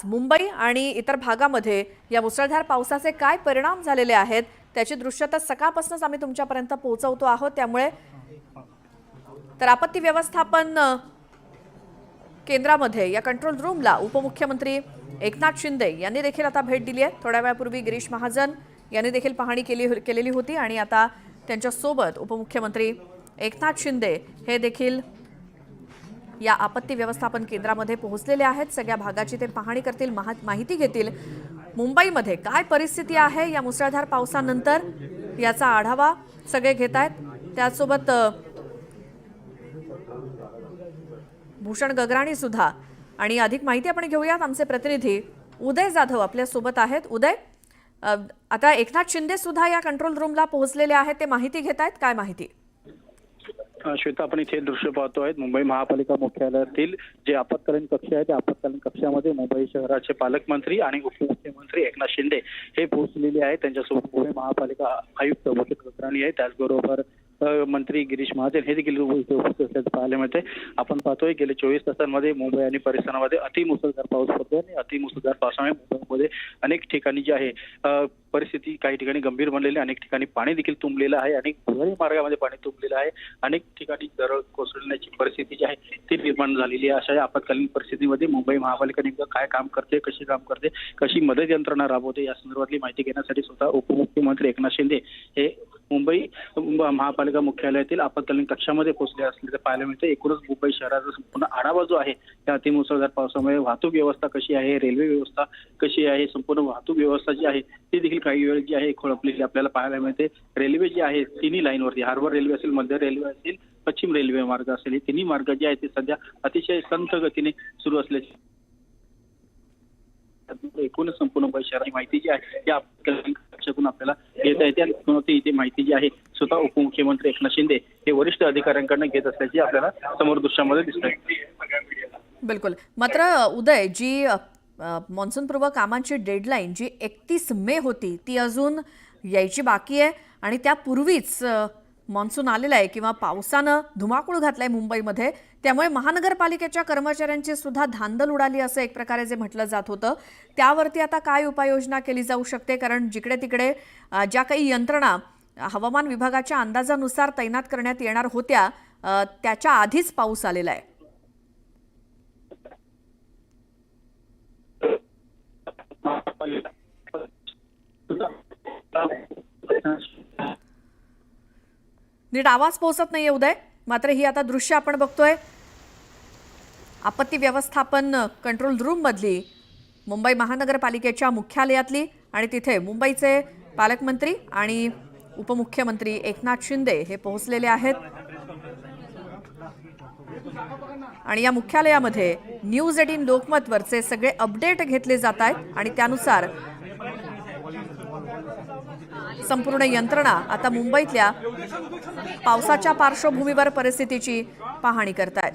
मुंबई आणि इतर भागामध्ये या मुसळधार पावसाचे काय परिणाम झालेले आहेत त्याची दृश्यता सकाळपासूनच आम्ही तुमच्यापर्यंत पोहोचवतो आहोत। त्यामुळे तर आपत्ती व्यवस्थापन केंद्रामध्ये या कंट्रोल रूमला उपमुख्यमंत्री एकनाथ शिंदे यांनी देखील आता भेट दिली आहे। थोड्या वेळापूर्वी गिरीश महाजन यांनी देखील पाहणी केलेली होती आणि आता त्यांच्या सोबत उपमुख्यमंत्री एकनाथ शिंदे हे देखील या आपत्ती व्यवस्थापन केंद्रामध्ये पोहोचलेले आहेत। सगळ्या भागाची ते पाहणी करतील, माहिती घेतील। मुंबईमध्ये काय परिस्थिती आहे या मुसळधार पावसानंतर याचा आढावा सगळे घेत आहेत। त्यासोबत भूषण गगराणी सुद्धा आणि अधिक माहिती आपण घेऊयात। आमचे प्रतिनिधी उदय जाधव आपल्या सोबत आहेत। उदय, आता एकनाथ शिंदे सुद्धा या कंट्रोल रूमला पोहोचलेले आहेत, ते माहिती घेत आहेत, काय माहिती? श्वेता, आपण इथे दृश्य पाहतो आहेत मुंबई महापालिका मुख्यालयातील जे आपत्कालीन कक्ष आहे त्या आपत्कालीन कक्षामध्ये मुंबई शहराचे पालकमंत्री आणि उपमुख्यमंत्री एकनाथ शिंदे हे पोहोचलेले आहेत। त्यांच्यासोबत मुंबई महापालिका आयुक्त भूषण गगराणी आहे, त्याचबरोबर मंत्री गिरीश महाजन हे देखील उपस्थित असल्याचं पाहायला मिळते। आपण पाहतोय गेले 24 तासांमध्ये मुंबई आणि परिसरामध्ये अतिमुसळधार पाऊस पडतोय आणि अतिमुसळधार पावसामुळे मुंबईमध्ये अनेक ठिकाणी जे आहे परिस्थिती काही ठिकाणी गंभीर बनलेली, अनेक ठिकाणी पाणी देखील तुंबलेलं आहे, अनेक भुयारी मार्गामध्ये पाणी तुंबलेलं आहे, अनेक ठिकाणी दरड कोसळण्याची परिस्थिती जी आहे ती निर्माण झालेली आहे। अशा या आपत्कालीन परिस्थितीमध्ये मुंबई महापालिका नेमकं काय काम करते, कशी काम करते, कशी मदत यंत्रणा राबवते या संदर्भातली माहिती घेण्यासाठी स्वतः उपमुख्यमंत्री एकनाथ शिंदे हे मुंबई महापालिका मुख्यालयातील आपत्कालीन कक्षामध्ये पोहोचले असल्याचं पाहायला मिळतं। एकूणच मुंबई शहराचा संपूर्ण आढावा जो आहे त्या अतिमुसळधार पावसामुळे वाहतूक व्यवस्था कशी आहे, रेल्वे व्यवस्था कशी आहे, संपूर्ण वाहतूक व्यवस्था जी आहे ती देखील काही वेळ जी आहे खोळंबलेली आपल्याला पाहायला मिळते। रेल्वे जी आहे तिन्ही लाईनवरती, हार्बर रेल्वे असेल, मध्य रेल्वे असेल, पश्चिम रेल्वे मार्ग असेल, हे तिन्ही मार्ग जे आहेत ते सध्या अतिशय संथ गतीने सुरू असल्याचे एकूण संपूर्ण मुंबई शहराची माहिती जी आहे या कक्षातून आपल्याला घेता येते आणि इथे माहिती जी आहे स्वतः उपमुख्यमंत्री एकनाथ शिंदे हे वरिष्ठ अधिकाऱ्यांकडून घेत असल्याची आपल्याला समोर दृश्यामध्ये दिसतंय। बिलकुल। मात्र उदय, जी मान्सूनपूर्व कामांची डेडलाईन जी 31 मे होती ती अजून यायची बाकी आहे आणि त्यापूर्वीच मान्सून आलेला आहे किंवा पावसानं धुमाकूळ घातलाय मुंबईमध्ये। त्यामुळे महानगरपालिकेच्या कर्मचाऱ्यांची सुद्धा धांदल उडाली असं एक प्रकारे जे म्हटलं जात होतं, त्यावरती आता काय उपाययोजना केली जाऊ शकते? कारण जिकडे तिकडे ज्या काही यंत्रणा हवामान विभागाच्या अंदाजानुसार तैनात करण्यात येणार होत्या त्याच्या आधीच पाऊस आलेला आहे। नीट आवाज पोहोचत नाहीये उदय। मात्र ही आता दृश्य आपण बघतोय आपत्ती व्यवस्थापन कंट्रोल रूम मधली मुंबई महानगरपालिकेच्या मुख्यालयातली आणि तिथे मुंबईचे पालकमंत्री आणि उपमुख्यमंत्री एकनाथ शिंदे हे पोहोचलेले आहेत आणि या मुख्यालयामध्ये न्यूज 18 लोकमतवरचे सगळे अपडेट घेतले जात आहेत आणि त्यानुसार संपूर्ण यंत्रणा आता मुंबईतल्या पावसाच्या पार्श्वभूमीवर परिस्थितीची पाहणी करतायत।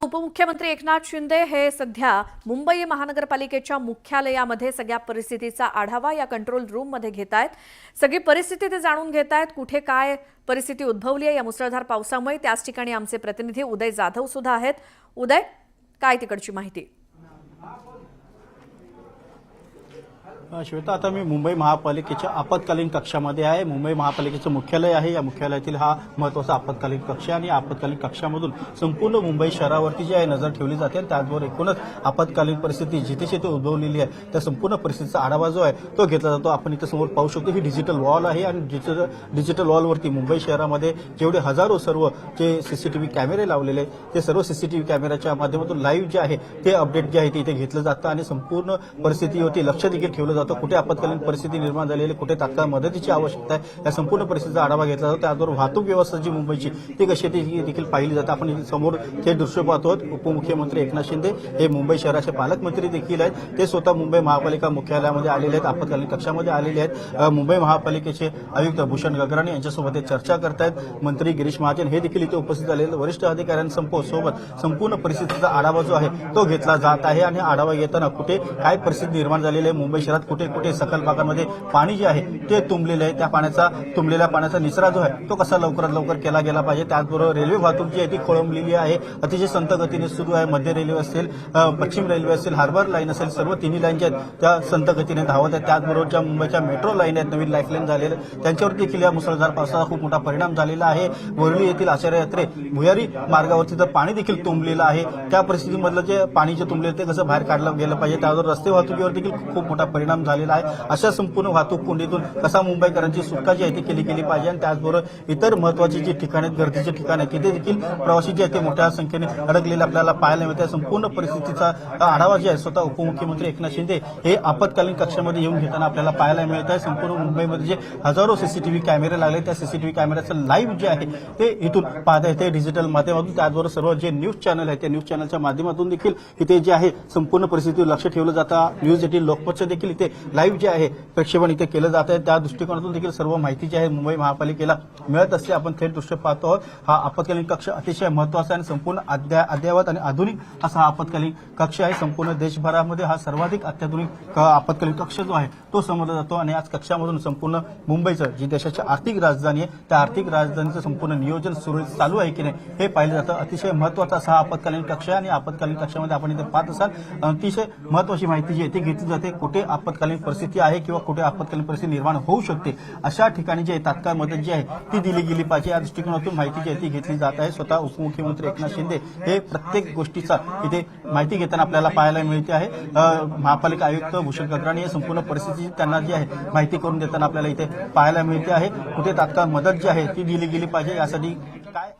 उपमुख्यमंत्री एकनाथ शिंदे हे सध्या मुंबई महानगरपालिकेच्या मुख्यालयामध्ये सगळ्या परिस्थितीचा आढावा या कंट्रोल रूम मध्ये घेत आहेत। सगळी परिस्थिती ते जाणून घेत आहेत, कुठे काय परिस्थिती उद्भवली आहे या मुसळधार पावसामुळे। त्याच ठिकाणी आमचे प्रतिनिधी उदय जाधव सुद्धा आहेत। उदय, काय तिकडची माहिती? श्वेता, आता मी मुंबई महापालिकेच्या आपत्कालीन कक्षामध्ये आहे। मुंबई महापालिकेचं मुख्यालय आहे, या मुख्यालयातील हा महत्त्वाचा आपत्कालीन कक्ष आहे आणि आपत्कालीन कक्षामधून संपूर्ण मुंबई शहरावरती जी आहे नजर ठेवली जाते आणि त्याचबरोबर एकूणच आपत्कालीन परिस्थिती जिथे जिथे उद्भवलेली आहे त्या संपूर्ण परिस्थितीचा आढावा जो आहे तो घेतला जातो। आपण इथं समोर पाहू शकतो ही डिजिटल वॉल आहे आणि डिजिटल वॉलवरती मुंबई शहरामध्ये जेवढे हजारो सर्व जे सीसीटीव्ही कॅमेरे लावलेले ते सर्व सीसीटीव्ही कॅमेऱ्याच्या माध्यमातून लाईव्ह जे आहे ते अपडेट जे आहे ते इथे घेतलं जातं आणि संपूर्ण परिस्थितीवरती लक्ष देखील ठेवलं जातो। कुठे आपत्कालीन परिस्थिती निर्माण झालेली, कुठे तात्काळ मदतीची आवश्यकता आहे या संपूर्ण परिस्थितीचा आढावा घेतला जातो। त्याचबरोबर वाहतूक व्यवस्था जी मुंबईची ती कशी ती देखील पाहिली जाते। आपण समोर हे दृश्य पाहतो, उपमुख्यमंत्री एकनाथ शिंदे हे मुंबई शहराचे पालकमंत्री देखील आहेत, ते स्वतः मुंबई महापालिका मुख्यालयामध्ये आलेले आहेत, आपत्कालीन कक्षामध्ये आलेले आहेत। मुंबई महापालिकेचे आयुक्त भूषण गगराणी यांच्यासोबत ते चर्चा करतायत। मंत्री गिरीश महाजन हे देखील इथे उपस्थित झालेले वरिष्ठ अधिकाऱ्यांसोबत संपूर्ण परिस्थितीचा आढावा जो आहे तो घेतला जात आहे आणि आढावा घेताना कुठे काय परिस्थिती निर्माण झालेली आहे मुंबई शहरात कुठे कुठे सखल भागांमध्ये पाणी जे आहे ते तुंबलेलं आहे. त्या तुंबलेल्या पाण्याचा निचरा जो आहे तो कसा लवकरात लवकर केला गेला पाहिजे. त्याचबरोबर रेल्वे वाहतूक जी आहे ती खोळंबलेली आहे, अतिशय संथ गतीने सुरू आहे. मध्य रेल्वे असेल, पश्चिम रेल्वे असेल, हार्बर लाईन असेल, सर्व तिन्ही लाईन ज्या आहेत त्या संथ गतीने धावत आहेत. त्याचबरोबर ज्या मुंबईच्या मेट्रो लाईन आहेत, नवीन लाईफलाईन झालेल्या, त्यांच्यावर देखील या मुसळधार पावसाचा खूप मोठा परिणाम झालेला आहे. वरळी येथील आचार्य यात्रे भुयारी मार्गावरती तर पाणी देखील तुंबलेलं आहे. त्या परिस्थितीमधलं जे पाणी जे तुंबलेलं ते कसं बाहेर काढलं गेलं पाहिजे, त्यावर रस्ते वाहतुकीवर देखील खूप मोठा परिणाम झालेला आहे. अशा संपूर्ण वाहतूक कोंडीतून कसा मुंबईकरांची सुटका जी आहे ती केली गेली पाहिजे. आणि त्याचबरोबर इतर महत्वाची जी ठिकाणे आहेत, गर्दीची ठिकाणे आहेत, तिथे देखील प्रवासी जे आहेत ते मोठ्या संख्येने अडकलेले आपल्याला पाहायला मिळते. संपूर्ण परिस्थितीचा आढावा जे आहे स्वतः उपमुख्यमंत्री एकनाथ शिंदे हे आपत्कालीन कक्षामध्ये येऊन घेताना आपल्याला पाहायला मिळत आहे. संपूर्ण मुंबईमध्ये जे हजारो सीसीटीव्ही कॅमेरे लागले, त्या सीसीटीव्ही कॅमेऱ्याचं लाईव्ह जे आहे ते इथून पाहता येते डिजिटल माध्यमातून. त्याचबरोबर सर्व जे न्यूज चॅनल आहे त्या न्यूज चॅनलच्या माध्यमातून देखील इथे जे आहे संपूर्ण परिस्थितीवर लक्ष ठेवलं जातं. न्यूज 18 लोकमतचं देखील इथे लाईव्ह जे आहे प्रक्षेपण इथे केलं जात आहे. त्या दृष्टिकोनातून देखील सर्व माहिती जी आहे मुंबई महापालिकेला मिळत असते. आपण थेट दृश्य पाहतो आहोत. हा आपत्कालीन कक्ष अतिशय महत्वाचा आणि संपूर्ण अद्ययावत आणि आधुनिक असा हा आपत्कालीन कक्ष आहे. संपूर्ण देशभरामध्ये हा सर्वाधिक अत्याधुनिक आपत्कालीन कक्ष जो आहे तो समजला जातो. आणि आज कक्षामधून संपूर्ण मुंबईचं जी देशाची आर्थिक राजधानी आहे त्या आर्थिक राजधानीचं संपूर्ण नियोजन चालू आहे की नाही हे पाहिलं जातं. अतिशय महत्वाचा असा हा आपत्कालीन कक्ष आहे. आणि आपत्कालीन कक्षामध्ये आपण इथे पाहत असाल अतिशय महत्वाची माहिती जी आहे ती घेतली जाते. कुठे आपत्कालीन परिस्थिती आहे किंवा कुठे आपत्कालीन परिस्थिती निर्माण होऊ शकते अशा ठिकाणी जी आहे तात्काळ मदत जी आहे ती दिली गेली पाहिजे. या दृष्टिकोनातून माहिती जी आहे ती घेतली जात आहे. स्वतः उपमुख्यमंत्री एकनाथ शिंदे हे प्रत्येक गोष्टीचा इथे माहिती घेताना आपल्याला पाहायला मिळते आहे. महापालिका आयुक्त भूषण गगराणी हे संपूर्ण परिस्थितीची त्यांना जी आहे माहिती करून देताना आपल्याला इथे पाहायला मिळते आहे. कुठे तात्काळ मदत जी आहे ती दिली गेली पाहिजे यासाठी काय